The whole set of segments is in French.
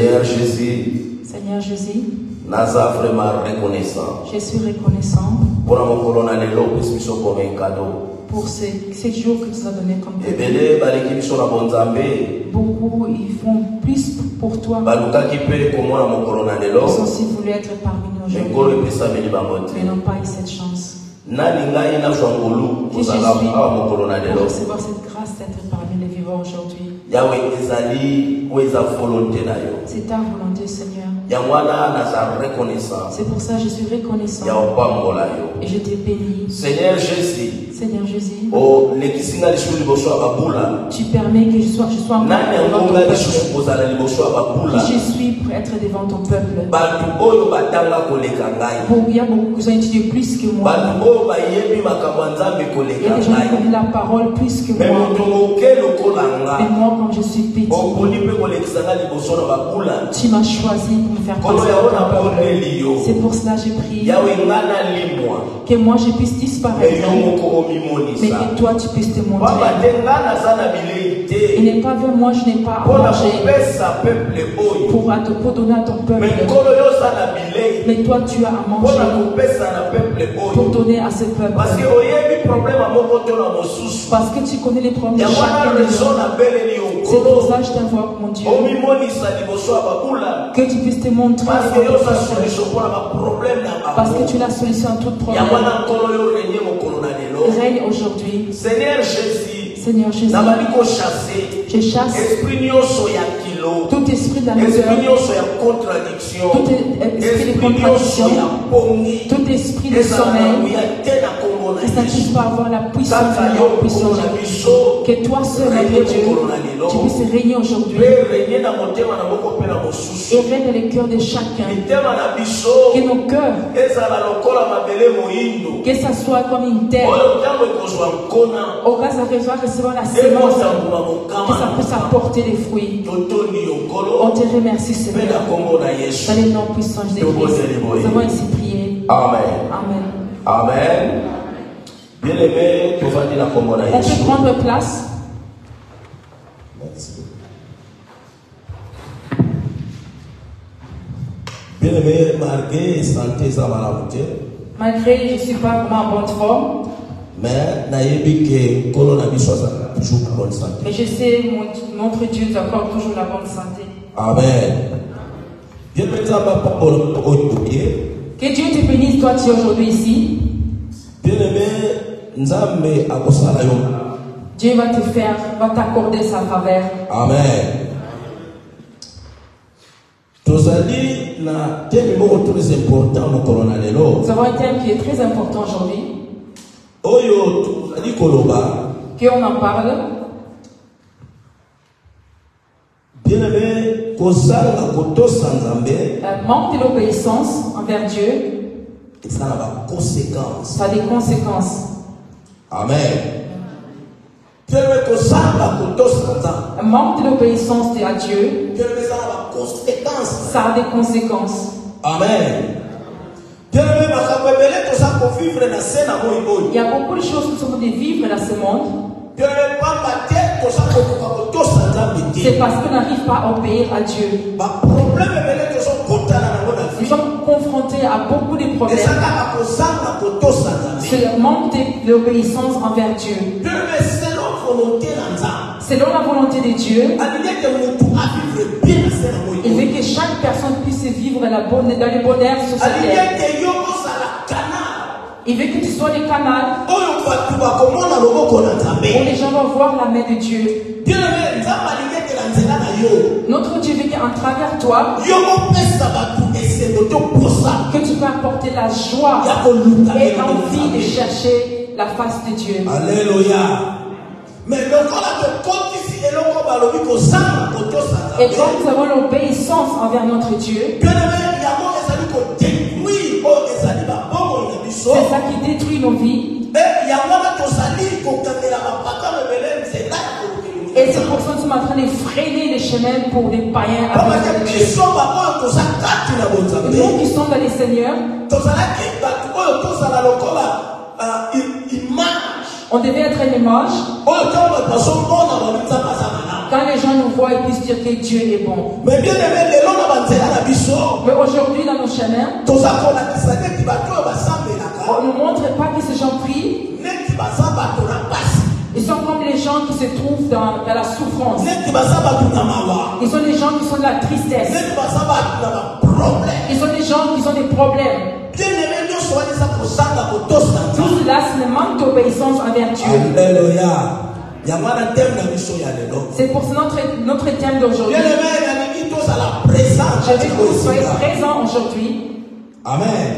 Seigneur Jésus, Seigneur Jésus, naza vraiment reconnaissant. je suis reconnaissant Pour mon colonel Lelo, puisque nous sommes comme un cadeau. pour ces jours que tu as donné comme Et cadeau. belé baliki biso na bonzambe. Beaucoup, ils font plus pour toi. Baluka qui peut comme moi mon colonel Lelo. Ils ont aussi voulu être parmi nous Mais kolo aujourd'hui, pesa meli bangote. mais n'ont pas eu cette chance. Nani ngai na shangolu Qui je suis kozala mon colonel pour Lelo. recevoir cette grâce d'être parmi les vivants aujourd'hui. Yahweh ezali ou eza volonté na yo. C'est ta volonté, Seigneur. Yangwana naza reconnaissant. C'est pour ça que je suis reconnaissant Ya opambola yo. et je t'ai béni. Seigneur Jésus. Seigneur Jésus, O lekisinga lisulu liboso ya babula. tu permets que je sois encore Nani devant ton angonga peuple. lisusu kozala liboso ya babula. Qui je suis pour être devant ton peuple. Batu oyo batanga koleka ngai. Il y a beaucoup qui ont étudié plus que moi. Batu oyo bayebi makambo ya Nzambe Il y a koleka des gens qui ngai. connaissent la parole plus que Mais moi. moto moke lokola Mais nga. moi, comme je suis petit, Okoli mpe kolekisa nga liboso na babula. tu m'as choisi pour me faire Kolo passer ya dans ona ton peuple. bondeli yo. C'est pour cela que j'ai prié Yawe nga nalimwa. que moi je puisse Mais disparaître, yo moko mais omimonisa. que toi tu puisses te Pamba montrer. te nga naza na bilei te. Il n'est pas vers moi, je n'ai pas à Mpona manger kopesa peuple oyo. pour donner à ton peuple. Mais nkolo yo oza na bilei. Mais toi tu as à Mpona manger kopesa na peuple pour oyo. donner à ce peuple. Parce que oyebi problème moko to na mosusu. Parce que tu connais les problèmes de Ya wana chacun de raison nous. na beleli yo C'est pour nkolo. ça que je t'invoque, mon Dieu, Omimonisa liboso ya babula. que tu puisses te montrer Parce que devant yo ton oza peuple. solution mpona baproblème na Parce que bango. tu es la solution à tout Ya problème. wana nkolo yo renye mokolo na lelo. Règne aujourd'hui. Seigneur Jésus, Seigneur Jésus, nabali kochasse je chasse esprit nyonso ya kilo, tout esprit de la esprit misère, nyonso ya contradiction, tout esprit de esprit nyonso contradiction, ya pongi, tout esprit de ezala na sommeil, nguya te na kombo na que ça puisse Yesu. pas avoir la puissance Kaka de yo la puissance. mokolo na biso, Que toi seul, notre Dieu, tu puisses régner aujourd'hui mpe renye na motema na moko mpe na et mosusu. règne dans les cœurs de chacun. Mitema na biso Que nos cœurs, ezala lokola mabele moyindo, que ça soit comme une terre, oyo ntango ekozwa nkona au cas où ça recevoir la sémence, ekosanguma que ça puisse mokama. apporter des fruits. Totoni yo On nkolo te remercie, mpe na Seigneur. kombo na Yesu. Dans les noms puissants de Christ, nous avons ainsi prié. Amen. Amen. Amen. Bien-aimé, tu vas dire la kombo na On Yesu. peut prendre place. Merci. Bien-aimé, malgré santé ça va la route, Malgré que je ne suis pas vraiment en bonne forme, mais nayebi ke nkolo na biso azalaka toujours na bonne santé. mais je sais notre Dieu nous accorde toujours la bonne santé. Amen. Bien-aimé, ça va pas oyoke. Que Dieu te bénisse, toi tu es aujourd'hui ici. Bien-aimé, nzambe akosala yo. Dieu va t'accorder sa faveur. Amen. Tozali na thème moko très important mokolo na lelo. Nous avons un thème qui est très important aujourd'hui, Oyo tozali koloba. qu'on en parle. Bien-aimé, kozala kotosa nzambe Manque de l'obéissance envers Dieu, eza na baconséquence. ça a des conséquences. Amen. Bien-aimé, kozala kotosa nzambe Un manque de l'obéissance à Dieu, bien-aimé, eza na baconséquence. ça a des conséquences. Amen. Bien-aimé, makambo ebele toza kovivre na se na moi oyo. Il y a beaucoup de choses que nous sommes de vivre dans ce monde. Bien-aimé, pamba te toza kokoka kotosa nzambe te. C'est parce qu'on n'arrive pas à obéir à Dieu. Baproblème ebele tozokotana nango na Nous vie. sommes confrontés à beaucoup de eza problèmes. kaka kozanga kotosa nzambe. C'est le manque d'obéissance envers Dieu. Bien-aimé, selon volonté na nzambe Selon la volonté de Dieu, alingi ete motu avivre bien na se na moi il oyo. veut que chaque personne puisse vivre dans le bonheur sur cette alingi terre. ete yo ozala canal Il veut que tu sois le canal oyo bato bakomona loboko na où nzambe. les gens vont voir la main de Dieu. bien-aimé, nzambe alingi ete na nzela na yo Notre Dieu veut qu'en travers toi, yo mopesa bato esengo to posa que tu peux apporter la joie ya koluka et eloko envie de nzambe. chercher la face de Dieu. Alléluia. Mais lokola tokotisi eloko balobi kozanga kotosa Et nzambe. quand nous avons l'obéissance envers notre Dieu, bien-aimé, yango ezali kodétruire oyo ezali babomoi na biso. c'est ça qui détruit nos vies. yango wana tozali kokangela bapaka mebele nzela ya kolukeli. Et c'est pour ça que nous sommes en train de freiner les chemins pour les païens à Parce cause de que Dieu. biso baoyo toza kati na bonzambe Nous qui sommes dans les seigneurs, tozalaki bato oyo tozala lokola image on devait être une image. oyo ntango bato bazomona babi nzambe aza malamu. Quand les gens nous voient et puissent dire que Dieu est bon. Mais bien aimé, les gens dans la biso. Mais aujourd'hui, dans nos chemins, Tout ça qu'on a dit, ça n'est pas tout, on ne montre pas que ces gens prient. Ils sont comme les gens qui se trouvent dans la souffrance. Ils sont des gens qui sont dans la tristesse. Ils sont des gens qui ont des problèmes. Tout cela, c'est le manque d'obéissance envers Dieu. Alléluia. C'est pour notre thème d'aujourd'hui. Je veux que vous soyez présents aujourd'hui. Amen.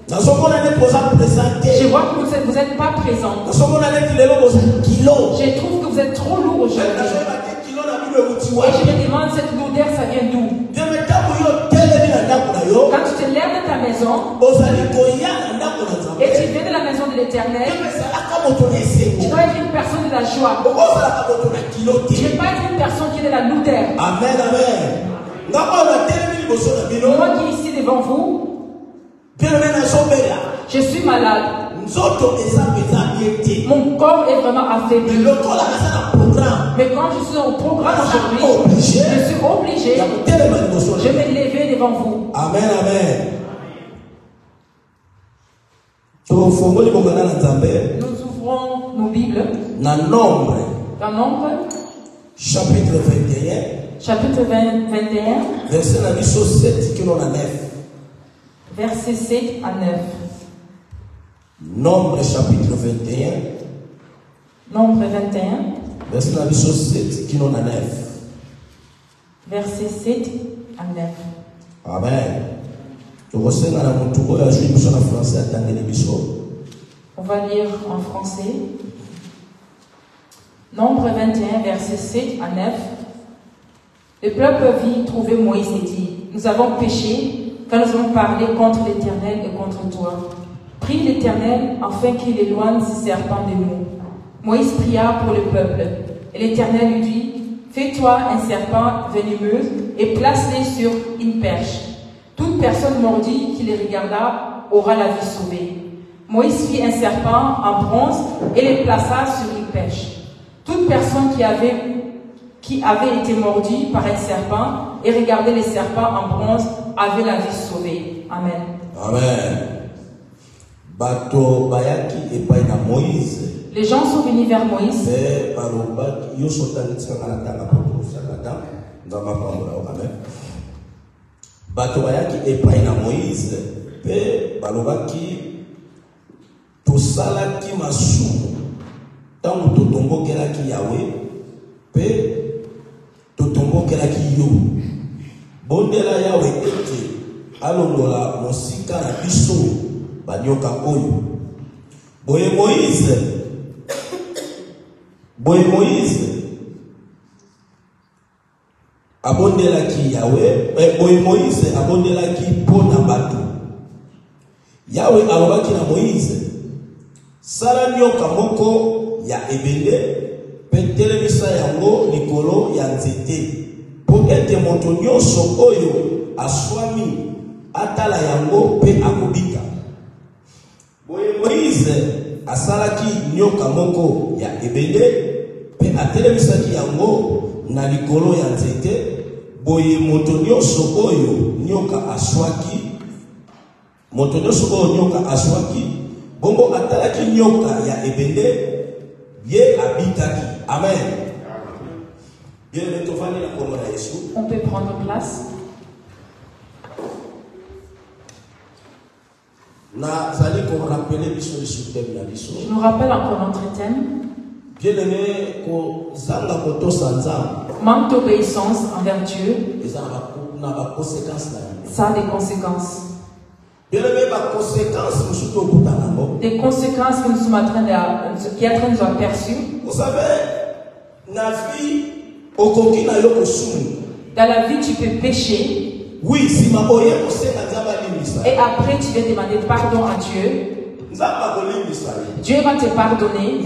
Je vois que vous n'êtes pas présents. Je trouve que vous êtes trop lourd aujourd'hui. Et je me demande, cette lourdeur, ça vient d'où? Quand tu te lèves de ta maison et tu viens de la maison de l'Éternel, tu dois être une personne de la joie. Tu ne peux pas être une personne qui est de la lourdeur. Amen, amen. Moi qui est ici devant vous, je suis malade. Mon corps est vraiment affaibli. Mais quand je suis au programme aujourd'hui, je suis obligé de me lever devant vous. Amen, amen. Nous ouvrons nos Bibles. Dans Nombre. Dans Nombre. Chapitre 21. Chapitre 21. Verset 7 qui nous a 9. Verset 7 à 9. Nombre chapitre 21. Nombre 21. Verset 7 qui nous a 9. Verset 7 à 9. Amen. On va lire en français. Nombre 21, verset 7 à 9. Le peuple vit trouver Moïse et dit: nous avons péché quand nous avons parlé contre l'Éternel et contre toi. Prie l'Éternel afin qu'il éloigne ces serpents de nous. Moïse pria pour le peuple. Et l'Éternel lui dit: fais-toi un serpent venimeux et place-le sur une perche. Toute personne mordie qui les regarda aura la vie sauvée. Moïse fit un serpent en bronze et le plaça sur une perche. Toute personne qui avait été mordue par un serpent et regardait les serpents en bronze avait la vie sauvée. Amen. Amen. Bato bayaki epai na Moïse. Les gens sont venus vers Moïse. Bato bayaki epai na Moïse pe balobaki tosalaki masumu tango totombokelaki Yahweh pe totombokelaki yo. Bondela Yahweh ete alongola mosika na biso banyoka oyo. Boye Moïse abondelaki Yahweh. Boye Moïse abondelaki pona bato. Yahweh alobaki na Moïse: sala nyoka moko ya ebende pe telemisa yango likolo ya nzete po ete moto nyonso oyo aswami atala yango pe akobika. Boye Moïse asalaki nyoka moko ya ebende pe atelemisaki yango na likolo ya nzete. Boye moto nyonso oyo nyoka aswaki bongo atalaki nyoka ya ebende ye abikaki. Amen. Bien, on peut prendre place. Je nous rappelle encore notre thème. Manque d'obéissance envers Dieu, ça a des conséquences. Des conséquences que nous sommes en train qui est en train de nous aperçues. Vous savez, dans la vie, tu peux pécher. Oui, si ma et après, tu vas demander pardon à Dieu. Dieu va te pardonner.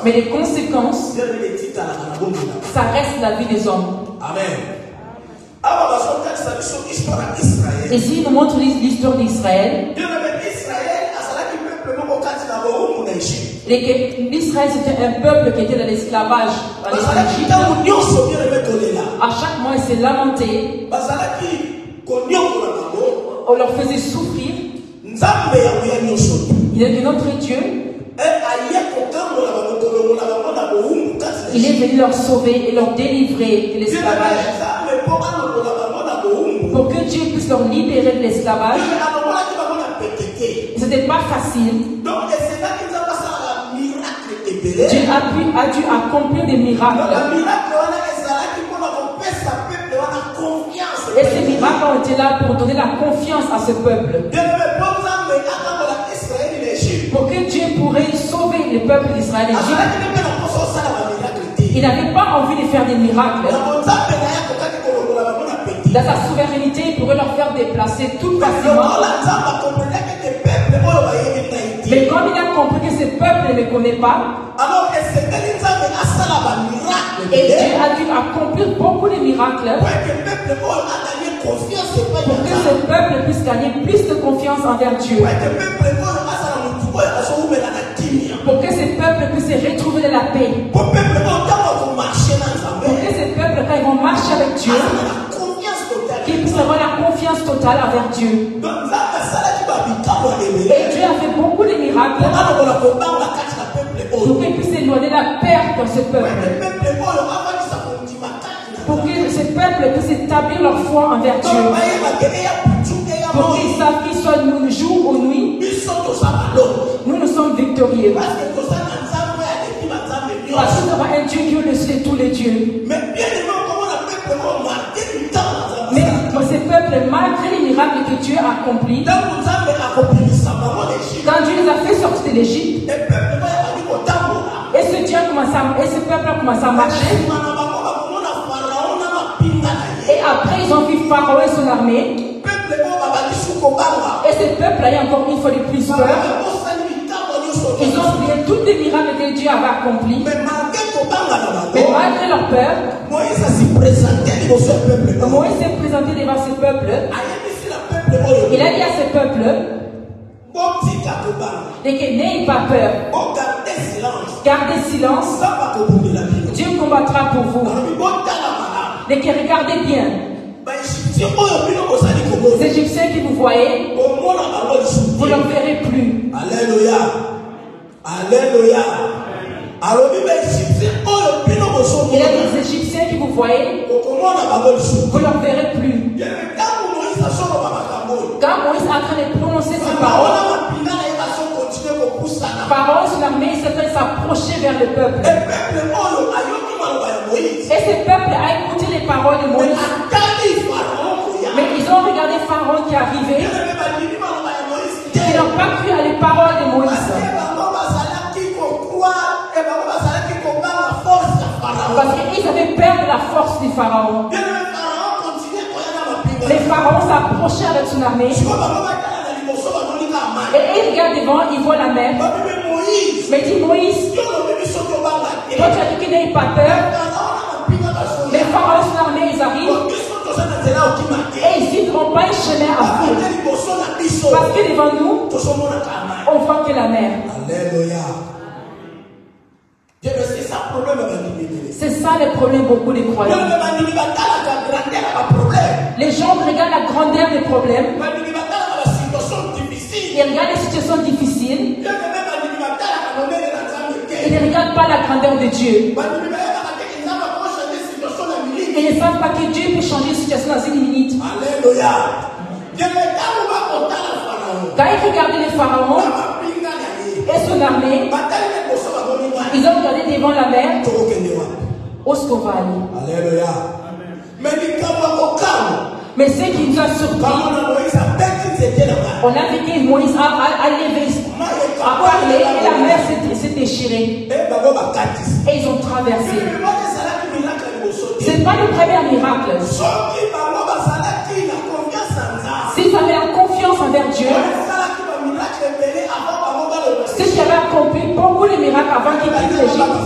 Mais les conséquences, ça reste la vie des hommes. Amen. Ici, il nous montre l'histoire d'Israël. Et que l'Israël c'était un peuple qui était dans l'esclavage. bazalaki ntango nyonso bien aimé kolela À chaque mois, ils se lamentaient. bazalaki konyokola bango On leur faisait souffrir. nzambe ya nguya nyonso Il est notre Dieu. aye kotambola bango kolongola bango na bowumbu kati Il est venu leur sauver et leur délivrer de l'esclavage. nzambe mpo alongola bango na bowumbu Pour que Dieu puisse leur libérer de l'esclavage. alongolaki bango na petete Ce n'était pas facile. donc esengaki nzambe asalaka miracle ebele Dieu a dû accomplir des miracles. miracle wana ezalaki mpona kopesa peuple wana confiance Et ces miracles ont été là pour donner la confiance à ce peuple. mpo nzambe atambola israeli na egypte Pour que Dieu pourrait sauver le peuple d'Israël d'Égypte. azalaki mpe na mposo osala bamiracle te Il n'avait pas envie de faire des miracles. yango nzambe na ye akokaki kolongola bango na peti Dans sa souveraineté, il pourrait leur faire déplacer tout facilement. lokola nzambe akomprendaki te peuple oyo bayebi ngai te Mais comme il a compris que ce peuple ne me connaît pas, alors esengeli nzambe asala bamiracle et Dieu a dû accomplir beaucoup de miracles po ete peuple oyo aganye confiance epai pour ya que nzambe ce peuple puisse gagner plus de confiance envers Dieu. po ete peuple oyo azala motu oyo azowumela na kimia Pour que ce peuple puisse se retrouver de la paix. po peuple oyo ntango akomarshe na nzambe Pour que ce peuple, quand ils vont marcher avec Dieu, azala na confiance totale qu'ils puissent avoir la confiance totale envers Dieu. donc nzambe asalaki babikambo ya ebele Et Dieu a fait beaucoup de miracles alokola kobanga kati na peuple pour oyo qu'il puisse éloigner la perte dans ce po peuple. ete peuple oyo avanisa kondima kati na Pour que ce peuple puisse établir leur foi envers Dieu. donc bayebake eya putu eya Pour moi qu'ils savent qu'ils soient nous jour ou nuit, biso toza baloko nous sommes victorieux. parce que toza na nzambe aleki banzambe Parce que nyonso nous avons un Dieu qui est au-dessus de tous les dieux. mais bien aimé okomona peuple oyo marke mitano na Mais nzambe pour ce peuple, malgré les miracles que Dieu a accomplis, ntango nzambe akobimisa bango na egypte quand Dieu les a fait sortir de l'Égypte, e peuple oyo abandi kotambola et ce peuple a commencé à marcher, nsima na bango bakomona farao na mapinga na ye et après ils ont vu Pharaon et son armée, peuple oyo babandisi kobanga et ce peuple a eu encore une fois de plus peur. bosali mitambo nyonso Ils ont oublié tous les miracles que Dieu avait accomplis, mais marke kobanga na mais bango malgré leur peur, moïse asipresente liboso ya peuple oyo Moïse s'est présenté devant ce peuple. ayebisi na peuple oyo Il a dit à ce peuple, botika kobanga et que n'ayez pas peur, bogarde silence gardez silence, nzambe akobundela bino Dieu combattra pour vous. alobi botala malamu Et que regardez bien, baegyptien oyo bino bozali les kobona Égyptiens que vous voyez, komona bango lisusu vous ne les verrez plus. Alléluia. Alléluia. alobi baegyptien oyo bino Il a bozomona dit les Égyptiens que vous voyez, okomona bango lisusu vous ne les verrez plus. ntango moïse azoloba makambo oyo Quand Moïse est en train de prononcer ces paroles, baona mapinga na ye bazokontinue kopusana Pharaon, son armée, s'est en train de s'approcher vers le peuple. epeuple oyo ayoki maloba ya moïse Et ce peuple a écouté les paroles de Moïse. atali farao koya Mais ils ont regardé Pharaon qui est arrivé. ebe balimi maloba ya moïse te Ils n'ont pas cru à les paroles de Moïse. bango bazalaki kokroire bango bazalaki kobanga force ya farao Parce qu'ils avaient peur de la force du Pharaon. bien le farao continue koya na mapinga Les Pharaons s'approchaient avec son armée. sikoyo bango batala na liboso bamonika amai Et ils regardent devant, ils voient la mer. babibe moïse Mais dit Moïse, yo lobi biso tobanga te toi tu as dit qu'il n'ait pas peur. farao na mapinga Les bazoya Pharaons et son armée, ils arrivent. biso toza na nzela okima te Et ils ne vont pas un chemin à fond. bakende liboso na biso Parce que devant nous, tozomonaka amai on voit que la mer. Alléluia. Dieu, c'est ça le problème avec l'humanité. C'est ça le problème beaucoup de croyants. Les gens regardent la grandeur des problèmes. Ils regardent les situations difficiles. Ils ne regardent pas la grandeur de Dieu. Ils ne savent pas que Dieu peut changer une situation dans une minute. Alléluia. Quand ils regardaient les pharaons et son armée, ils ont regardé devant la mer. Où est-ce qu'on va aller? Alléluia. Mais ce qui nous a surpris, on a vu que Moïse a levé, a parlé et la mer s'est déchirée. Et ils ont traversé. Ce n'est pas le premier miracle. S'ils avaient la confiance envers Dieu, ceux qui avaient accompli beaucoup de miracles avant qu'ils quittent l'Égypte,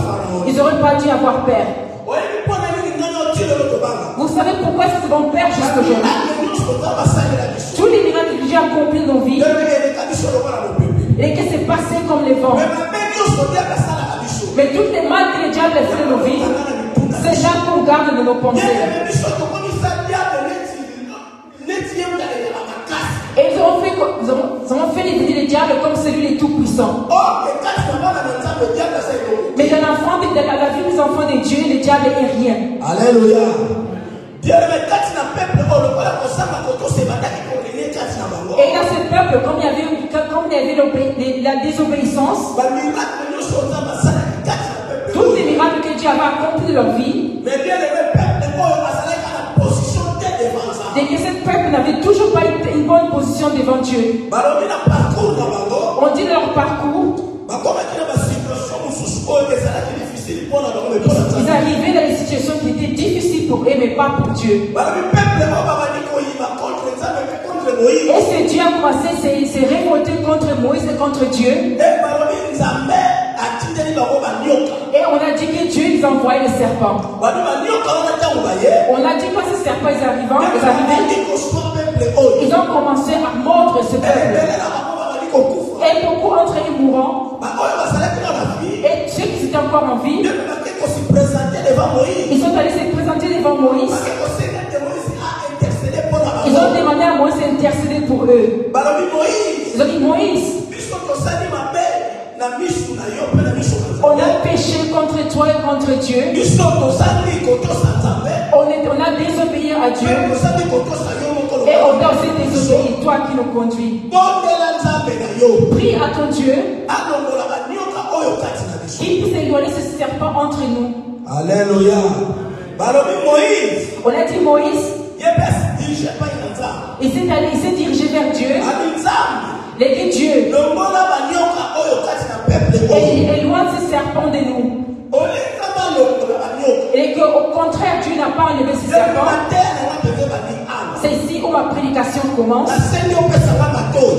ils n'auraient pas dû avoir peur. Vous savez pourquoi ils vont peur jusqu'aujourd'hui? Tous les miracles que Dieu a accomplis dans nos vies, et que c'est passé comme les vents. Mais toutes les mal que le diable a fait de nos vies, c'est là qu'on garde de nos pensées. Et ils ont fait le diable comme celui le tout-puissant. Mais dans la vie des enfants de Dieu, le diable est rien. Alléluia. Et dans ce peuple, comme il y avait la désobéissance, tous les miracles que Dieu avait accomplis dans leur vie, et que ce peuple n'avait toujours pas une bonne position devant Dieu. On dit leur parcours. Ils arrivaient dans des situations qui étaient difficiles pour eux, mais pas pour Dieu. Et ce Dieu a commencé à se révolter contre Moïse et contre Dieu. Et on a dit que Dieu les envoyait le serpent. On a dit que ces serpents arrivaient, ils ont commencé à mordre ce peuple. Et beaucoup d'entre eux mourant. Et ceux qui étaient encore en vie, ils sont allés se présenter devant Moïse. Ils ont demandé à Moïse d'intercéder pour eux. Ils ont dit, Moïse, on a péché contre toi et contre Dieu. On a désobéi à Dieu. Et on a aussi désobéi, toi qui nous conduis. Prie à ton Dieu qu'il puisse éloigner ce serpent entre nous. Alléluia. On a dit Moïse, il s'est dirigé vers Dieu. Il dit Dieu, et il éloigne ce serpent de nous. Et qu'au contraire, Dieu n'a pas enlevé ce serpent. C'est ici où ma prédication commence.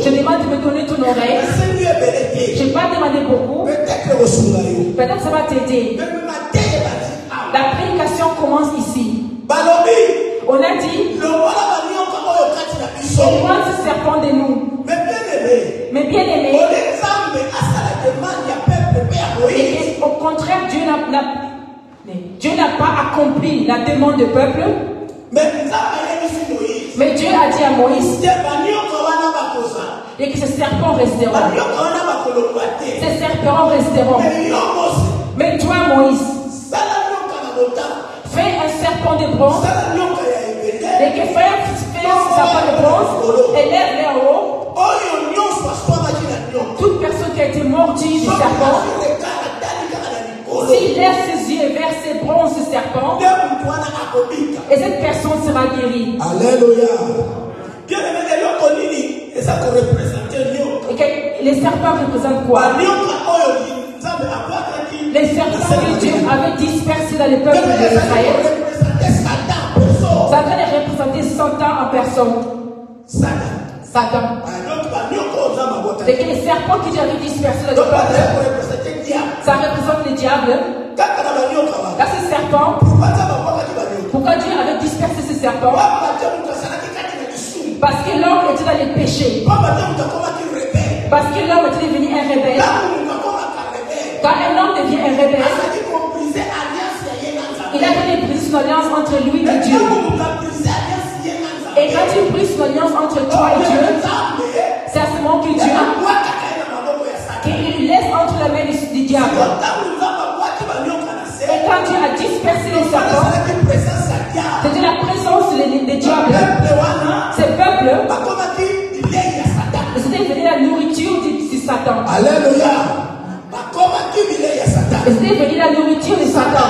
Je demande de me donner ton oreille. Je n'ai pas demandé beaucoup. Peut-être ça va t'aider. La prédication commence ici. On a dit, éloigne ce serpent de nous. Mais bien aimé, et au contraire, Dieu n'a pas accompli la demande du peuple. Mais Dieu a dit à Moïse, et que ces serpents resteront. Ces serpents resteront. Mais toi, Moïse, fais un serpent de bronze. Et que fais un serpent de bronze, élève vers haut. Toute personne qui a été mordue du serpent, s'il lève ses yeux vers ces bronzes de serpent, et cette personne sera guérie. Alléluia. Et les serpents représentent quoi? Les serpents que Dieu avait dispersés dans le peuple d'Israël, ça allait représenter Satan en personne. Satan. C'est que les serpents que Dieu avait dispersés dans le peuple, ça représente le diable. Là, ce serpent, pourquoi Dieu avait dispersé ce serpent? Parce que l'homme était dans les péchés. Parce que l'homme était devenu un rebelle. Quand un homme devient un rebelle, il a donné brise une alliance entre lui et Dieu. Et quand tu brises une alliance entre toi et Dieu, c'est à ce moment que Dieu, qu'il laisse entre la main du diable. Et quand Dieu a dispersé les serpents, c'était la présence des diables. Ces peuples, c'était devenu la nourriture du Satan. Alléluia. C'était devenu la nourriture de Satan.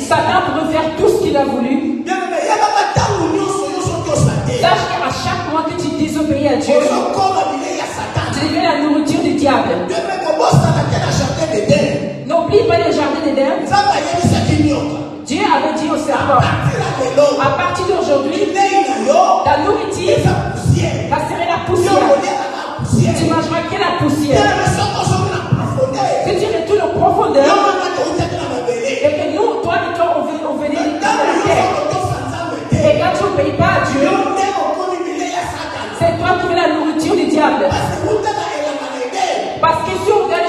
Satan pouvait faire tout ce qu'il a voulu. Sache qu'à chaque fois que tu désobéis à Dieu, tu deviens la nourriture du diable. N'oublie pas le jardin d'Éden. Dieu avait dit au serpent, à partir d'aujourd'hui, ta nourriture, ça serait la poussière. Tu mangeras que la poussière. Que tu retournes en profondeur. Et que nous, toi et toi, on venait de la terre. Et quand tu n'obéis pas à Dieu, c'est toi qui veux la nourriture du diable. Parce que si on regarde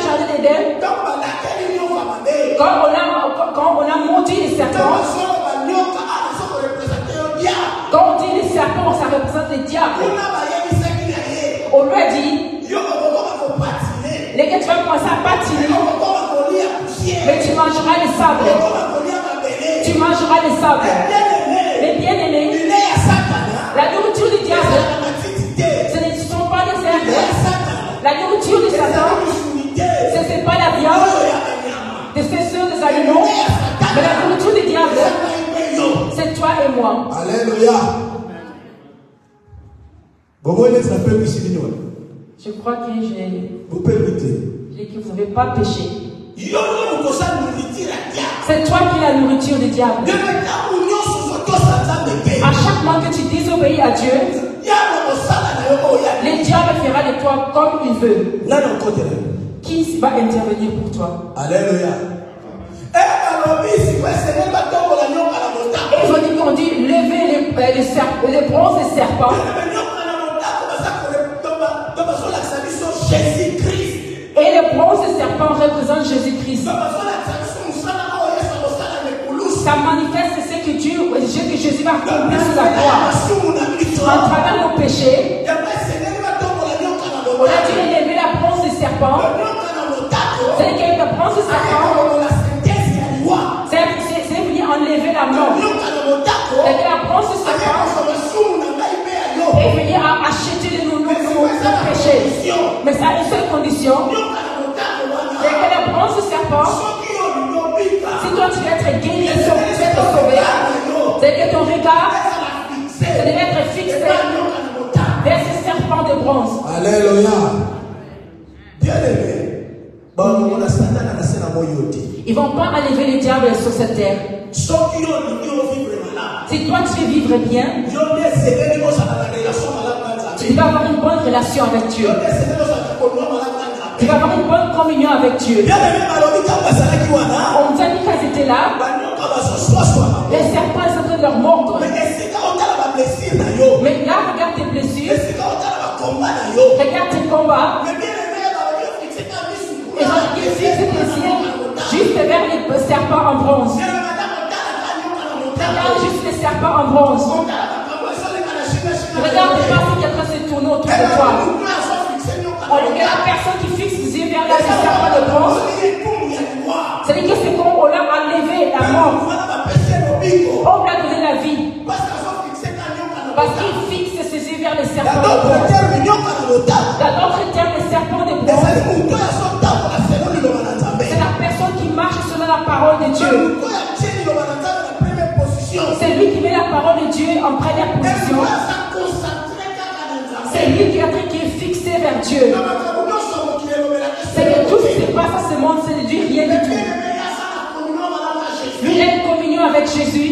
Quand on a maudit les serpents, quand on dit les serpents, ça représente les diables. On lui a dit, les gars, tu vas commencer à patiner, mais tu mangeras les sables. Tu mangeras les sables. Mais bien aimé, la nourriture du diable, ce ne sont pas les herbes. La nourriture de Satan, ce n'est pas la viande de ces soeurs des animaux, mais la nourriture du diable, c'est toi et moi. Alléluia. Je crois que vous pouvez lutter. que vous n'avez pas péché. C'est toi qui es la nourriture du diable. À chaque moment que tu désobéis à Dieu, le diable fera de toi comme il veut. Qui va intervenir pour toi? Alléluia. Ils ont dit qu'on dit lever les bronzes des serpents. Et le bronze des serpents représente Jésus-Christ. Ça manifeste ce que Jésus va accomplir sur la croix. À travers nos péchés, on a dû élever la bronze des serpents. C'est que la bronze des serpents, c'est venir enlever la mort. Et que la bronze des serpents est venir acheter de nos péchés. Mais ça a une seule condition. C'est que la bronze du serpent, si toi tu veux être guéri, tu veux être sauvé, c'est que ton regard, ça devait être fixé vers ce serpent de bronze. Alléluia. Bien aimé. Ils ne vont pas enlever le diable sur cette terre. Si toi tu veux vivre bien, tu vas avoir une bonne relation avec Dieu. Tu vas avoir une bonne communion avec Dieu. On nous a dit qu'ils étaient là. Les serpents sont en train de leur mordre. Mais là, regarde tes blessures. Regarde tes combats. Et ils fixent tes yeux juste vers les serpents en bronze. Regarde juste les serpents en bronze. Regarde pas ce qui est en train de se tourner autour de toi. On regarde la personne qui fixe les yeux vers les serpents de bronze. C'est-à-dire que c'est comme on a enlevé la mort. On lui a donné la vie. Parce qu'il fixe ses yeux vers les serpents de bronze. Dans d'autres termes, les serpents de bronze, c'est la personne qui marche selon la parole de Dieu. C'est lui qui met la parole de Dieu en première position. C'est lui qui est fixé vers Dieu. C'est que tout ce qui se passe à ce monde, c'est de Dieu, rien du tout. Lui, il a une communion avec Jésus.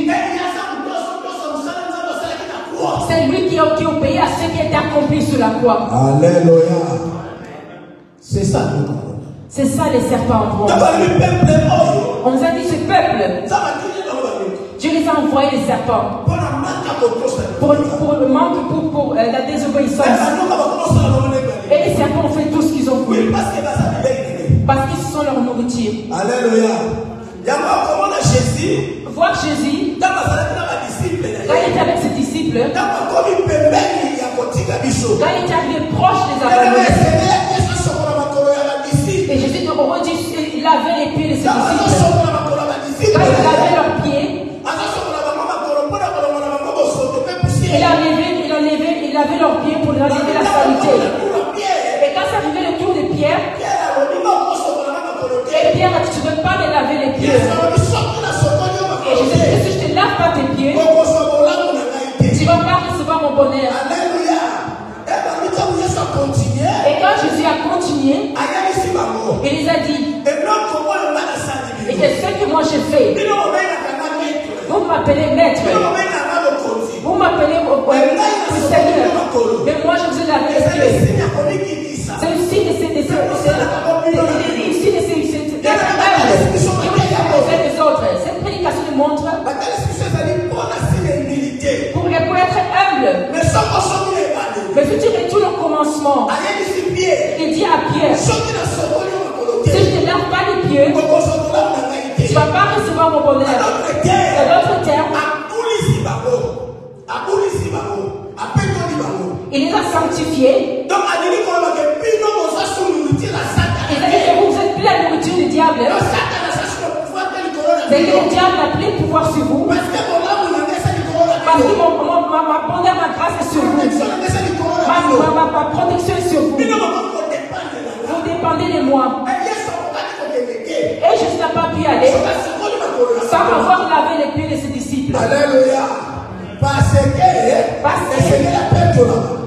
C'est lui qui obéit à ce qui est accompli sur la croix. Alléluia. C'est ça le monde. C'est ça les serpents en bronze. On nous a dit ce peuple. Dieu les a envoyés les serpents. Pour le manque, pour la désobéissance. Et les serpents ont fait tout ce qu'ils ont voulu. Parce qu'ils sont leur nourriture. Alléluia. Voir Jésus, quand il était avec ses disciples, quand il était arrivé proche des abandonnés, et Jésus il lavait les pieds de ses disciples. Quand il lavait leurs pieds, il lavait leurs pieds pour leur enlever la saleté. Et quand ça arrivait le tour de Pierre, et Pierre a dit, tu ne veux pas les laver les pieds. Et Jésus dit, si je ne te lave pas tes pieds, tu ne vas pas recevoir mon bonheur. Et quand Jésus a continué, il les a dit, et c'est ce que moi j'ai fait. Vous m'appelez maître. Vous m'appelez Seigneur. Mais moi je vous ai lavé les pieds. C'est le signe d'être humble des autres. Cette prédication nous montre pour être humble. Mais si tu retournes au commencement, il dit à Pierre, si je ne te lave pas les pieds, vas pas recevoir mon bonheur. En d'autres termes, En d'autres termes, il les a sanctifiés. donc, Il a dit que vous êtes plus la nourriture du diable. Mais que le diable n'a plus de pouvoir sur vous. Parce que ma bonheur, ma grâce est sur vous. Ma protection est sur vous. Vous dépendez de moi. Et je n'ai pas pu aller sans avoir lavé les pieds de ses disciples. Alléluia.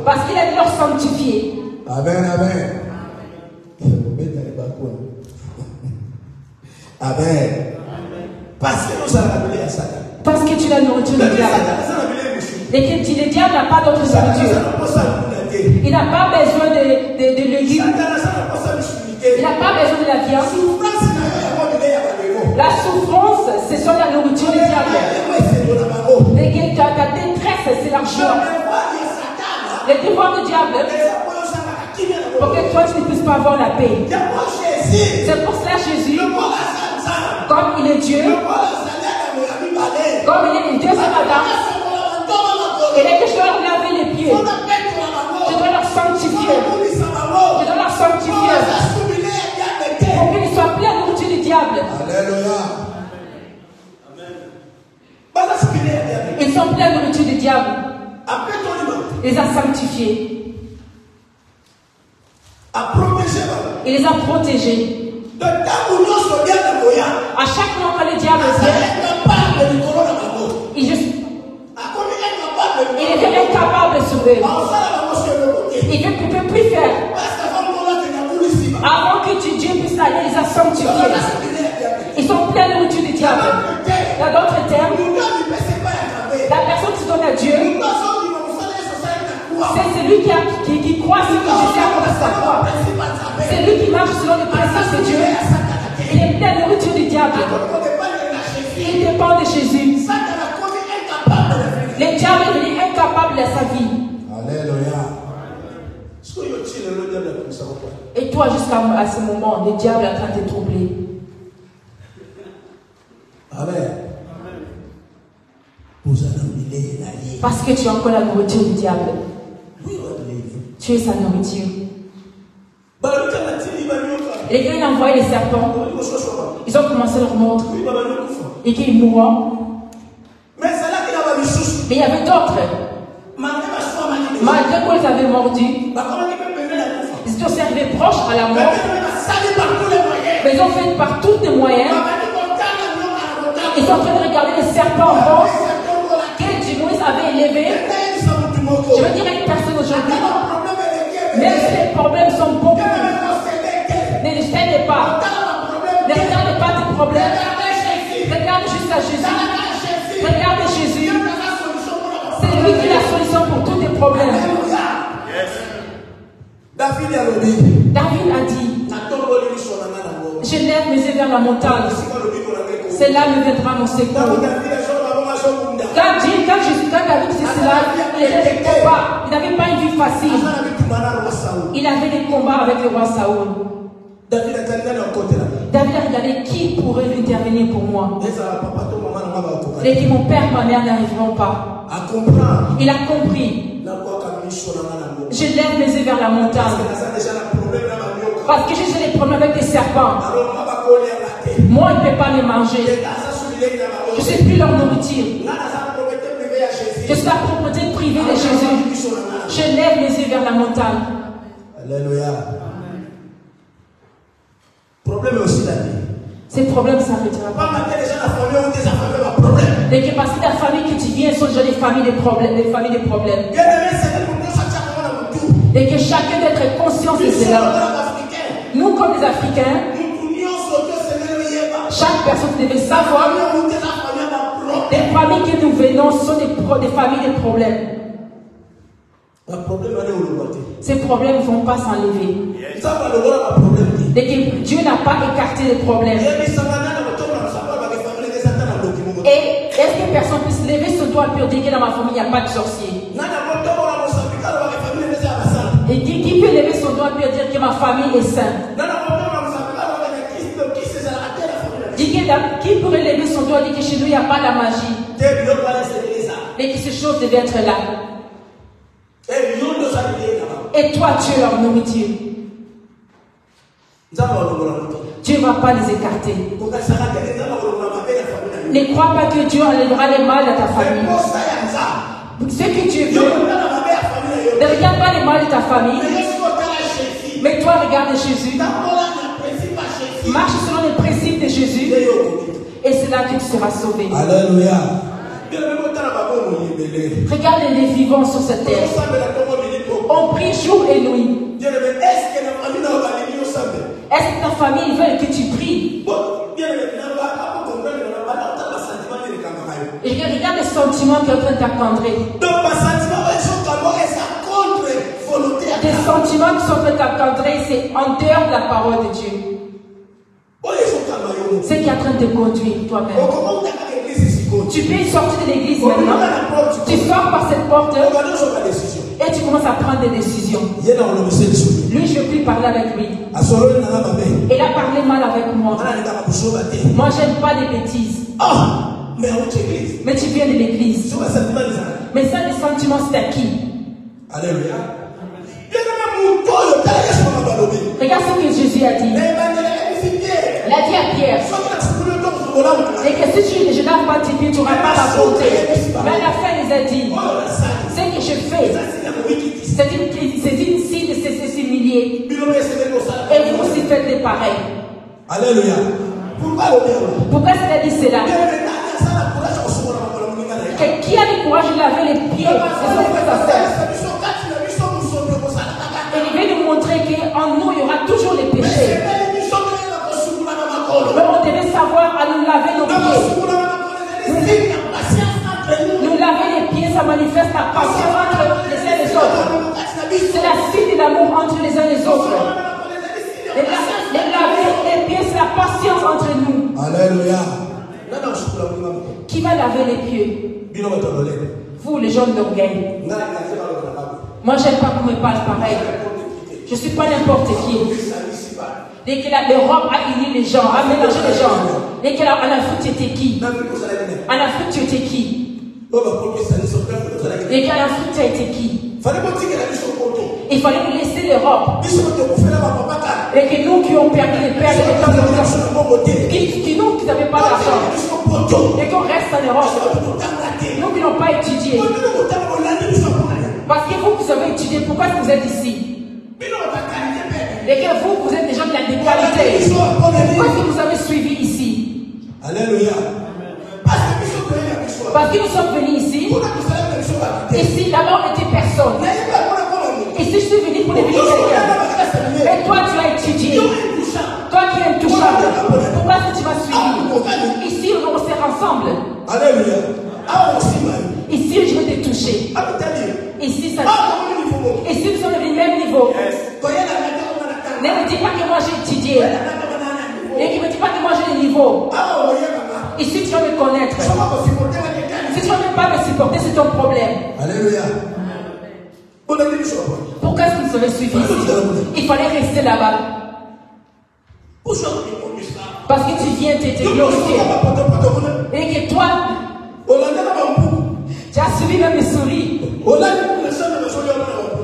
Parce qu'il a dû leur sanctifier. Amen, amen. Amen. Parce que nous allons appeler à Satan. Parce que tu es la nourriture du diable. Et que le diable n'a pas d'autre nourriture. Il n'a pas besoin de légumes. Il n'a pas besoin de la viande. La souffrance, ce sont la nourriture du diable. Et que ta détresse, c'est l'argent. Le devoir du diable, pour que toi, tu ne puisses pas avoir la paix. C'est pour cela Jésus, comme il est Dieu, comme il est Dieu ce matin, il est que je dois leur laver les pieds. Je dois leur sanctifier. Je dois leur sanctifier. Pour qu'ils ne soient plus la nourriture du diable. Alléluia. Ils sont plus la nourriture du diable. Il les a sanctifiés. Il les a protégés. À chaque moment que le diable vient, il est incapable de sauver. Il ne peut plus faire. Avant que Dieu puisse aller, il les a sanctifiés. Ils sont pleins de nourriture du diable. Dans d'autres termes, la personne qui se donne à Dieu, c'est celui qui croit ce que Jésus a fait sa croix. C'est lui qui marche selon les principes de Dieu. Il est plein de nourriture du diable. Il dépend de Jésus. Le diable est devenu incapable de sa vie. Alléluia. Et toi, jusqu'à ce moment, le diable est en train de te troubler. Amen. Parce que tu es encore la nourriture du diable. Tu es sa nourriture. Et quand il a envoyé les serpents, ils ont commencé à leur mordre. Et qu'ils mourront. Mais il y avait d'autres. Malgré qu'on les avait mordus, ils étaient aussi arrivés proches à la mort. Mais ils ont fait par tous les moyens. Ils sont en train de regarder les serpents en bronze que Moïse avait élevés. Je veux dire à une personne aujourd'hui, même si les problèmes sont beaucoup, ne les cèdez pas. Ne regardez pas tes problèmes. Regarde juste à Jésus. Regarde Jésus. C'est lui qui est la solution pour tous tes problèmes. David a dit, je lève mes yeux vers la montagne. C'est là me viendra mon secours. Quand David disait cela, il était des combats. Il n'avait pas une vie facile. Il avait des combats avec le roi Saoul. David a regardé qui pourrait intervenir pour moi. Et que mon père et ma mère n'arriveront pas. Il a compris. Je lève mes yeux vers la montagne. Parce que j'ai des problèmes avec des serpents. Moi, il ne peut pas les manger. Je ne suis plus leur nourriture. Je suis la propriété privée de Jésus. Je lève mes yeux vers la montagne. Alléluia. Problème aussi la vie. Ces problèmes s'arrêteront pas. Et que parce que ta famille que tu viens sont déjà des familles de problèmes. Et que chacun doit être conscient de cela. Nous, comme les Africains, chaque personne devait savoir les familles que nous venons sont des familles de problèmes. Ces problèmes ne vont pas s'enlever. Et que Dieu n'a pas écarté les problèmes. Et est-ce que personne puisse lever son doigt pour dire que dans ma famille il n'y a pas de sorcier? Et qui peut lever son doigt pour dire que ma famille est sainte? Dit que qui pourrait lever son doigt et dire que chez nous, il n'y a pas la magie. Et que ces choses devaient être là. Et toi, tu es leur nourriture. Dieu ne va pas les écarter. Ne crois pas que Dieu enlèvera les mal de ta famille. Ce que Dieu veut, ne regarde pas les mal de ta famille. Mais toi, regarde Jésus. Marche selon les principes de Jésus. Et c'est là que tu seras sauvé. Alléluia. Regarde les vivants sur cette terre. On prie jour et nuit. Est-ce que ta famille veut que tu pries? Et regarde les sentiments qui sont en train de t'accandrer. Des sentiments qui sont en train de t'accandrer, c'est en dehors de la parole de Dieu. C'est qui est en train de te conduire toi-même. Tu peux sortir de l'église maintenant. Tu sors par cette porte et tu commences à prendre des décisions. Lui, je puis parler avec lui. Il a parlé mal avec moi. Moi, j'aime pas les bêtises. Mais tu viens de l'église. Mais ça, les sentiments, c'est à qui? Alléluia. Regarde ce que Jésus a dit. Il a dit à Pierre. Et que si tu ne laves pas tes pieds, tu n'auras pas la bonté. Mais à la fin, il a dit, ce que je fais, c'est une signe de s'humilier. Et vous aussi faites des pareils. Alléluia. Pourquoi il a dit cela? Qui a le courage de laver les pieds? C'est ce que ça fait. Et il veut nous montrer qu'en nous, il y aura toujours les péchés. Mais on devait savoir à nous laver nos pieds. Nous laver les pieds, ça manifeste la patience entre les uns et les autres. C'est la suite de l'amour entre les uns et les autres. Les laver les pieds, c'est la patience entre nous. Alléluia. Qui va laver les pieds? Vous, les gens d'orgueil. Moi, j'aime pas qu'on me parle pareil. Je ne suis pas n'importe qui. Dès que l'Europe a uni les gens, a mélangé les gens. Dès qu'en Afrique, tu étais qui? En Afrique, tu étais qui? Dès qu'en Afrique, tu as été qui? Il fallait nous laisser l'Europe. Et que nous qui ont perdu les pères et les temps, qui nous qui n'avaient pas d'argent, et qu'on reste en Europe, nous qui n'ont pas étudié. Parce que vous avez étudié, pourquoi est-ce que vous êtes ici? Et que vous êtes des gens de la déqualité. Pourquoi est-ce que vous avez suivi ici? Alléluia. Parce que nous sommes venus ici. Ici, d'abord, on était personne. Ici, je suis venu pour devenir quelqu'un. Et toi, tu as étudié. Toi qui es intouchable. Pourquoi est-ce que tu m'as suivi? Ici, on sert ensemble. Alléluia. Ici, je vais te toucher. Ici, ça. Ici, nous sommes au même niveau. Ne me dis pas que moi j'ai étudié. Et ne me dis pas que moi j'ai des niveaux. Ici, tu vas me connaître. Si tu ne vas même pas me supporter, c'est ton problème. Alléluia. Pourquoi est-ce que nous sommes suivis ici? Il fallait rester là-bas. Parce que tu viens te glorifier. Et que toi, tu as suivi même les souris.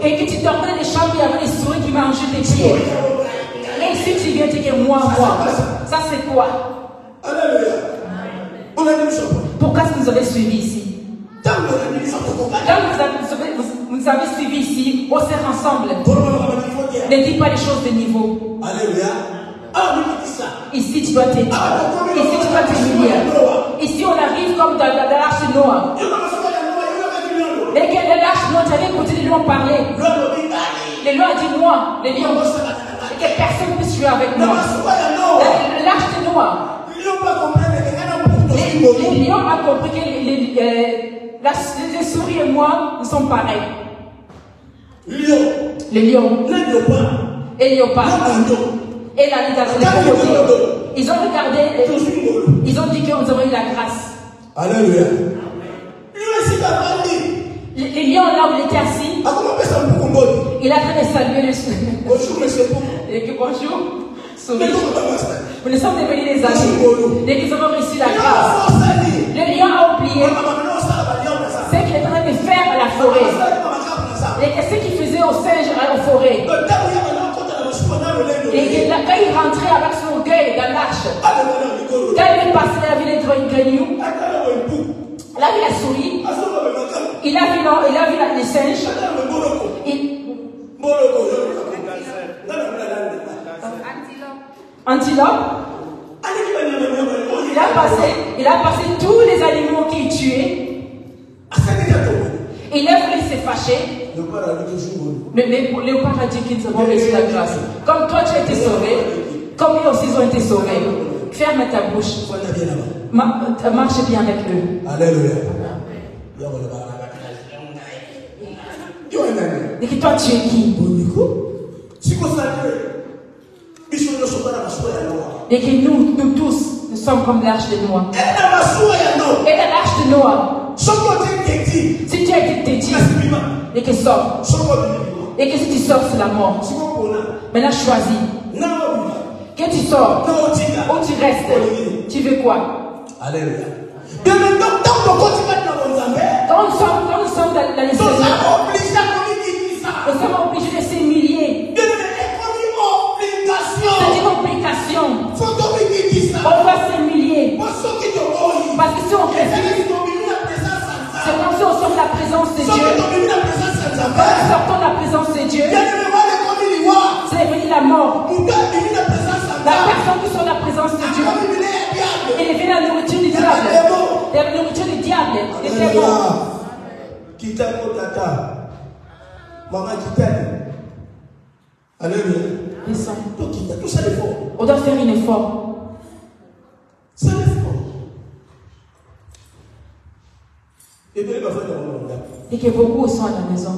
Et que tu dormais dans les chambres, il y avait des souris qui mangeaient tes pieds. Et ici, tu viens te dire moi. Ça, c'est quoi? Pourquoi est-ce que vous avez suivi ici? Quand vous avez suivi ici, on sert ensemble. Ne dis pas les choses de niveau. Alléluia. Ici, tu dois t'aider. Ici, tu dois t'humilier. Ici, on arrive comme dans l'arche de Noah. Et que l'arche de Noah, tu avais écouté les lions parler. Les lions ont dit moi, les lions. Et que personne ne puisse jouer avec moi. L'arche de Noah. Les lions ont compris que les souris et moi, nous sommes pareils. Les lions. Et les léopards. Et la ils ont regardé, ils ont dit que nous avons eu la grâce. Alléluia. Les lions là où il était assis, il a train de saluer le bonjour. Et que bonjour. souris. Nous nous sommes devenus des amis. Dès qu'ils ont reçu la grâce, le lion a oublié ce qu'il est en train de faire à la forêt. Et ce qu'il faisait aux singes à la forêt. Et quand il rentrait avec son orgueil dans l'arche, quand il est passé, il a vu les grenouilles, il a vu la souris, il a vu les singes. Antilope. Il a passé tous les animaux qu'il tuait. Il a voulu se fâcher. Le léopard a dit qu'ils nous avons reçu la grâce. Comme toi tu as été sauvé, comme eux aussi ils ont été sauvés. Ferme ta bouche. Marche bien avec eux. Alléluia. Et que toi tu es qui? Et que nous tous, nous sommes comme l'arche de Noé. Et dans l'arche de Noé, si tu as été têtu et que sors, et que si tu sors, c'est la mort. Maintenant choisis. Que tu sors, ou tu restes, tu veux quoi? Alléluia. Quand nous sommes dans les Seigneur, nous sommes obligés de s'humilier. C'est une obligation. On doit s'humilier. Parce que si on refuse, c'est comme si on sort de la présence de Dieu. Quand nous sortons de la présence de Dieu, c'est devenu la mort. La personne qui sort de la présence de Dieu, elle devient la nourriture du diable. La nourriture du diable. Des démons. Alléluia. On doit faire un effort. C'est un effort. Et que beaucoup sont à la maison.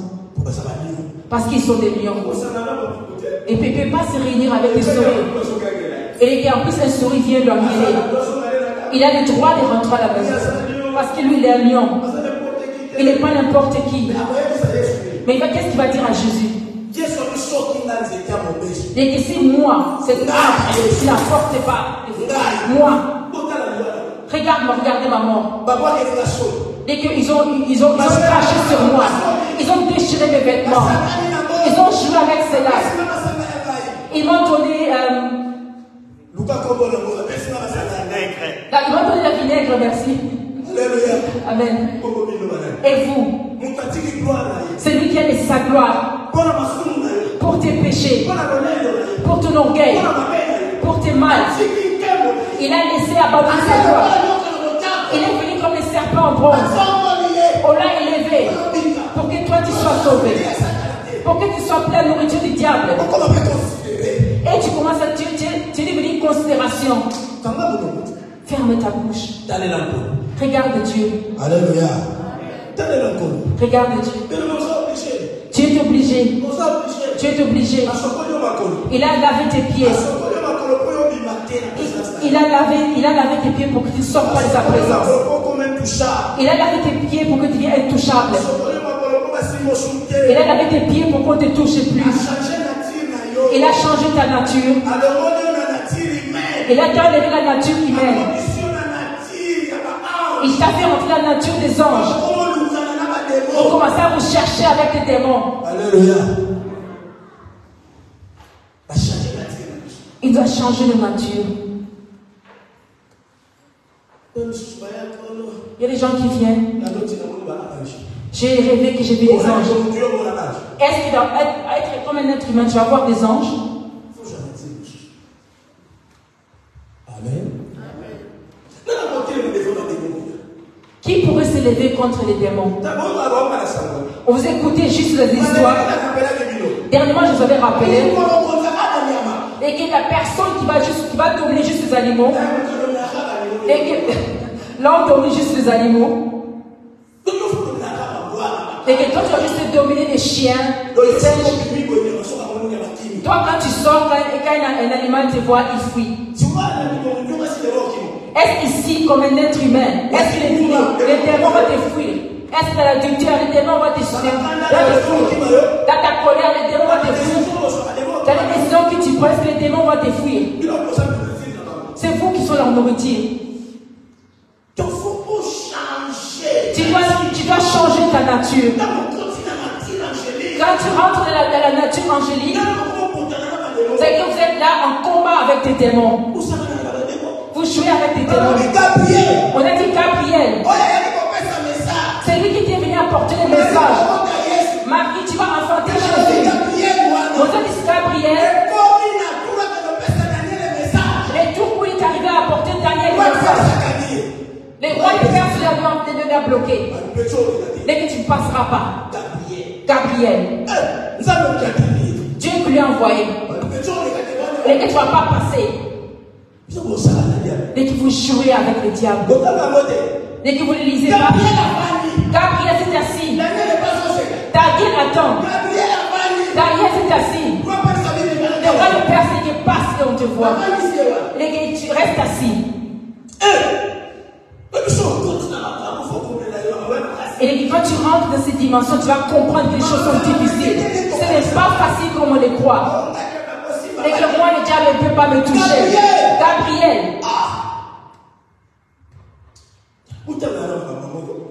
Parce qu'ils sont des lions. Et ne peut pas se réunir avec des souris. Et qu'en plus un souris vient l'emmener. Il a le droit de rentrer à la maison. Parce que lui il est un lion. Il n'est pas n'importe qui. Mais qu'est-ce qu'il va dire à Jésus? Et que c'est moi, cette âme qui la porte pas. Moi. Regarde-moi, regardez ma mort. Et qu'ils ont craché sur moi. Ils ont déchiré mes vêtements. Ils ont joué avec cela. Ils m'ont donné la vinaigre, merci. Amen. Et vous, c'est lui qui a laissé sa gloire pour tes péchés, pour ton orgueil, pour tes mal. Il a laissé abandonner sa gloire. Il est venu comme les serpents en bronze. On l'a élevé pour que toi tu sois sauvé, pour que tu sois plein de nourriture du diable. Et tu commences à tu es devenu une considération. Ferme ta bouche. Regarde Dieu. Alléluia. Regarde Dieu. Tu es obligé. Tu es obligé. Il a lavé tes pieds. Il a lavé tes pieds pour que tu ne sortes pas de sa présence. Il a lavé tes pieds pour que tu deviennes intouchable. Il a lavé tes pieds pour qu'on ne te touche plus. Il a changé ta nature. Il a enlevé la nature humaine. Il t'a fait rentrer la nature des anges. On commence à vous chercher avec les démons. Alléluia. Il doit changer de nature. Il y a des gens qui viennent. J'ai rêvé que j'ai vu des anges. Est-ce que dans être comme un être humain, tu vas voir des anges? Amen. Qui pourrait s'élever contre les démons? On vous écoutez juste les histoires. Dernièrement, je vous avais rappelé. Et que la personne qui va dominer juste les animaux. Et que l'homme domine juste les animaux. Et que toi, tu vas juste dominer les chiens, les singes. Toi, quand tu sors, quand un animal te voit, il fuit. Est-ce qu'ici, comme un être humain, est-ce que les démons vont te fuir? Est-ce que dans l'adultère, les démons vont te fuir? Dans ta colère, les démons vont te fuir? Dans les ont que tu penses que les démons vont te fuir. C'est vous qui sont leur nourriture. Donc, il faut changer. Tu dois changer ta nature. Quand tu rentres dans la nature angélique, c'est que vous êtes là en combat avec tes démons. Vous jouez avec tes démons. On a dit Gabriel. C'est lui qui t'est venu apporter le message. Marie, tu vas enfanter Jésus. On a dit Gabriel. Les tours où il est arrivé à apporter Daniel le message. Les rois de Perse l'ont bloqué. Mais que tu ne passeras pas. Gabriel. Dieu qui lui a envoyé. Et que tu ne vas pas passer. Et que vous jouez avec le diable. Et que vous ne lisez pas. Gabriel s'est assis. Daniel attend. Daniel s'est assis. Le roi de Perse dit que passe et on te voit. Et que tu restes assis. Et quand tu rentres dans ces dimensions, tu vas comprendre que les choses sont difficiles. Ce n'est pas facile comme on le croit. Et que moi, le diable ne peut pas me toucher. Gabriel.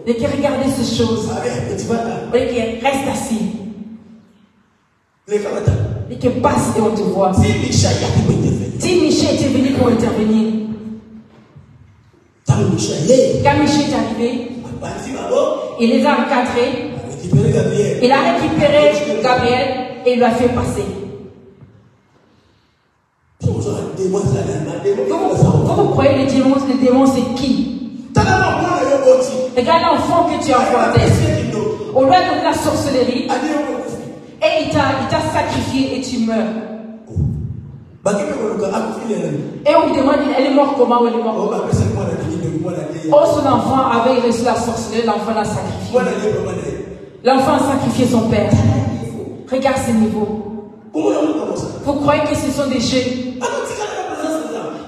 Et que regardez ces choses. Et que reste assis. Et que passe et on te voit. Si Michel était venu pour intervenir. Quand Michel est arrivé, il les a encadrés. Il a récupéré Gabriel et il l'a fait passer. Vous croyez les démons c'est qui? Regarde l'enfant que tu as enfanté. On lui a donné la sorcellerie et il t'a sacrifié et tu meurs. Et on lui demande, elle est morte comment ou elle est morte? Oh, son enfant avait reçu la sorcellerie, l'enfant l'a sacrifié. L'enfant a sacrifié son père. Regarde ce niveau. Vous croyez que ce sont des jeux?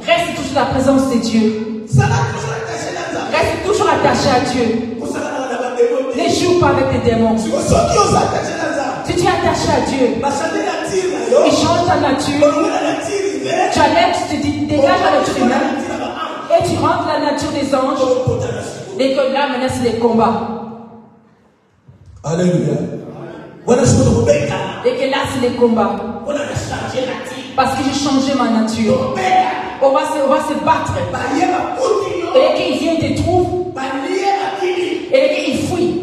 Reste toujours dans la présence de Dieu. Reste toujours attaché à Dieu. Ne joue pas avec les démons. Si tu es attaché à Dieu, il change ta nature. Tu enlèves, tu te dis, dégage la nature humaine. Et tu rentres dans la nature des anges. Et que là, maintenant, c'est les combats. Alléluia. Et que là, c'est les combats. Parce que j'ai changé ma nature. On va se battre. Et qu'il vient te trouve. Et qu'il fuit.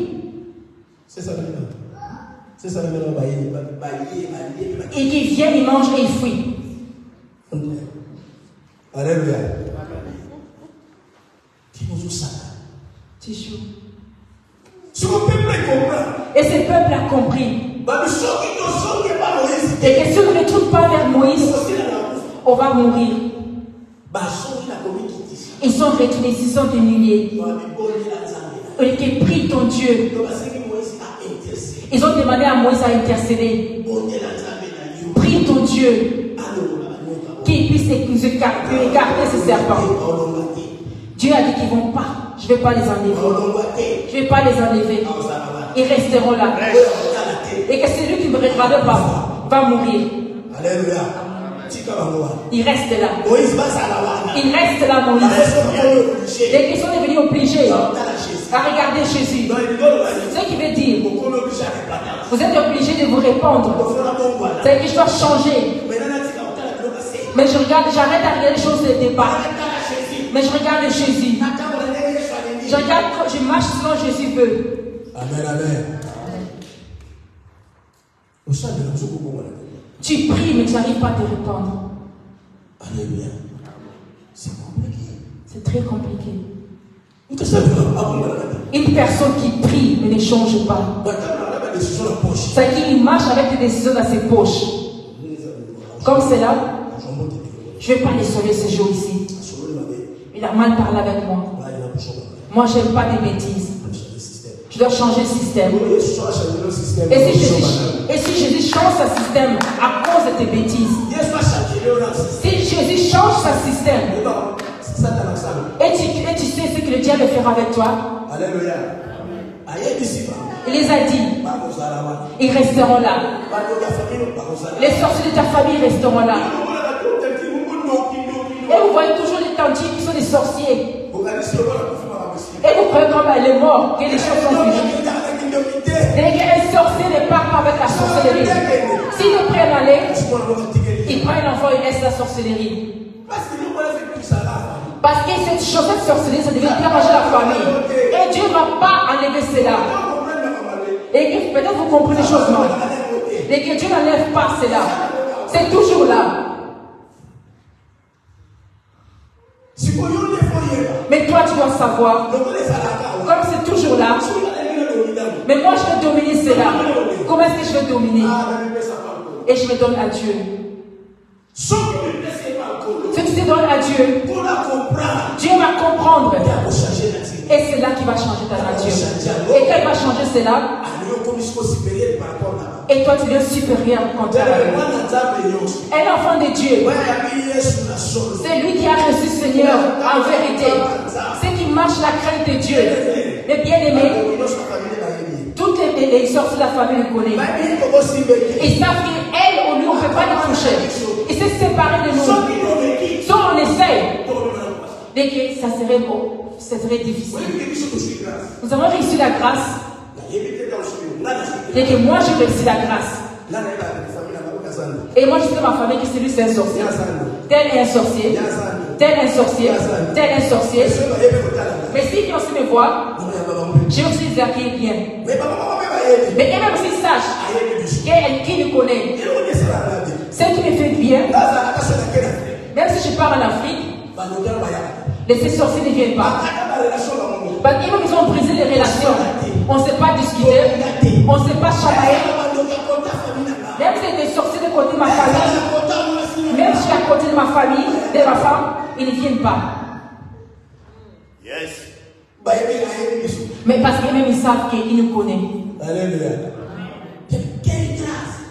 C'est ça. C'est ça. Et qu'il vient, il mange et il fuit. Alléluia. Tu joues. Et ce peuple a compris. Et que si on ne retourne pas vers Moïse, on va mourir. Ils sont retournés, ils sont des milliers. Et qui prie ton Dieu. Ils ont demandé à Moïse à intercéder. Prie ton Dieu. Qu'il puisse nous écarter ces serpents. Dieu a dit qu'ils ne vont pas. Je ne vais pas les enlever. Je ne vais pas les enlever. Ils resteront là. Et que celui qui ne me regarde pas va mourir. Alléluia. Il reste là. Il reste là, Moïse. Et ils sont devenus obligés à regarder Jésus. Ce qui veut dire, vous êtes obligés de vous répandre. C'est que je dois changer. Mais je regarde, j'arrête à regarder les choses de départ. Mais je regarde Jésus. Je regarde, je marche selon Jésus veut. Amen. Tu pries, mais tu n'arrives pas à te répandre. Alléluia. C'est compliqué. C'est très compliqué. Une personne qui prie, mais ne change pas. C'est qu'il marche avec des décisions dans ses poches. Comme c'est là, je ne vais pas les sauver ce jour ici. Il a mal parlé avec moi. Moi, je n'aime pas des bêtises. Je dois changer le système. Et si Jésus change ce système à cause de tes bêtises, si Jésus change ce système, et tu sais ce que le diable fera avec toi, Alléluia. Il les a dit, ils resteront là. Les sorciers de ta famille resteront là. Et vous voyez toujours les tantis qui sont des sorciers. Et vous croyez comme elle est morte, que les choses sont finies. Dès qu'un sorcier ne part pas avec la sorcellerie, s'il le prennent aller, il prend l'enfant et laisse la sorcellerie. Parce que cette chose, cette sorcellerie, ça devait déranger la famille. Et Dieu ne va pas enlever cela. Et que peut-être vous comprenez les choses mal. Et que Dieu n'enlève pas cela. C'est toujours là. Mais toi, tu dois savoir, comme c'est toujours là, mais moi, je vais dominer cela. Comment est-ce que je vais dominer? Et je me donne à Dieu. Ce que tu te donnes à Dieu, Dieu va comprendre. Et c'est là qu'il va changer ta nature. Et quand il va changer cela, et toi tu es supérieur contre lui. Un enfant de Dieu, c'est lui qui a reçu Seigneur en vérité. C'est qui marche la crainte de Dieu. Mais bien aimé, toutes les sorties de la famille le connaissent. Ils savent qu'elle ou lui, on ne peut pas les toucher. Ils se séparent de nous. Si on essaye, dès que ça serait difficile. Nous avons réussi la grâce. Dès que moi j'ai réussi la grâce. Et moi je suis dans ma famille qui celui c'est un sorcier. Tel est un sorcier. Tel un sorcier. Tel un sorcier. Mais s'ils viennent aussi me voir, j'ai aussi des acquis bien. Mais eux aussi sachent qui nous connaît. Ce qui me fait bien, même si je pars en Afrique, les sorciers ne viennent pas. Parce qu'ils ont brisé les relations. On ne sait pas discuter. On ne sait pas chamailler. Même si des sorciers de côté de ma famille, même si à côté de ma famille, de ma femme, ils ne viennent pas. Mais parce qu'eux-mêmes ils savent qu'ils nous connaissent. Alléluia.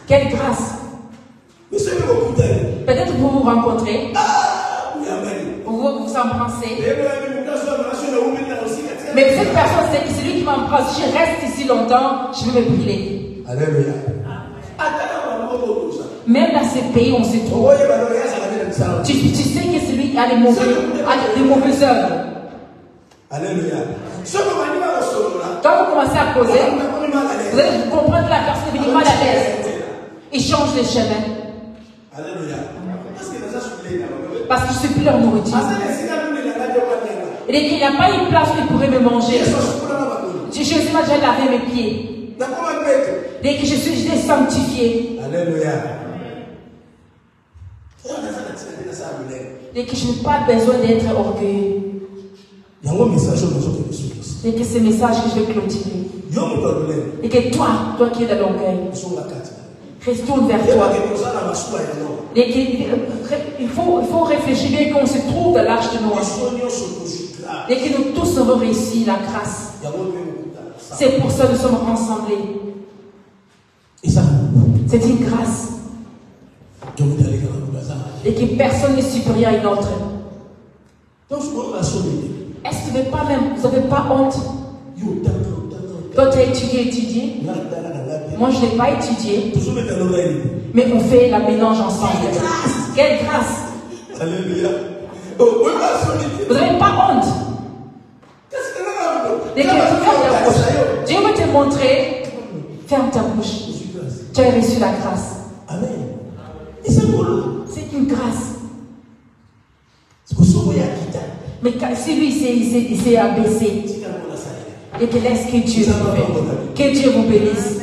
Quelle grâce. Peut-être vous vous rencontrez. Vous vous embrassez. Mais cette personne, c'est celui qui m'embrasse. Je reste ici longtemps, je vais me brûler. Alléluia. Même dans ces pays où on se trouve, tu sais que celui qui a les mauvaises œuvres. Alléluia. Quand vous commencez à causer, vous allez comprendre que la personne est mal à l'aise. Il change les chemins. Alléluia. Parce que je ne suis plus leur nourriture. Et qu'il n'y a pas une place où il pourrait me manger. Je suis déjà lavé mes pieds. Dès que je suis sanctifié. Alléluia. Dès que je n'ai pas besoin d'être orgueilleux. Et que ce message que je vais clôturer. Et que toi qui es dans l'orgueil, retourne vers toi. Et il faut réfléchir bien qu'on se trouve dans l'arche de Noé. Et que nous tous avons réussi la grâce. C'est pour ça que nous sommes rassemblés. C'est une grâce. Et que personne n'est supérieur à une autre. Est-ce que vous n'avez pas honte? Toi tu as étudié. Moi je n'ai pas étudié. Mais on fait la mélange ensemble. Quelle grâce. Alléluia. Vous n'avez pas honte. Dieu veut te montrer. Ferme ta bouche. Tu as reçu la grâce. Amen. C'est une grâce. Mais si lui il s'est abaissé, et que laisse que Dieu vous bénisse. Que Dieu vous bénisse.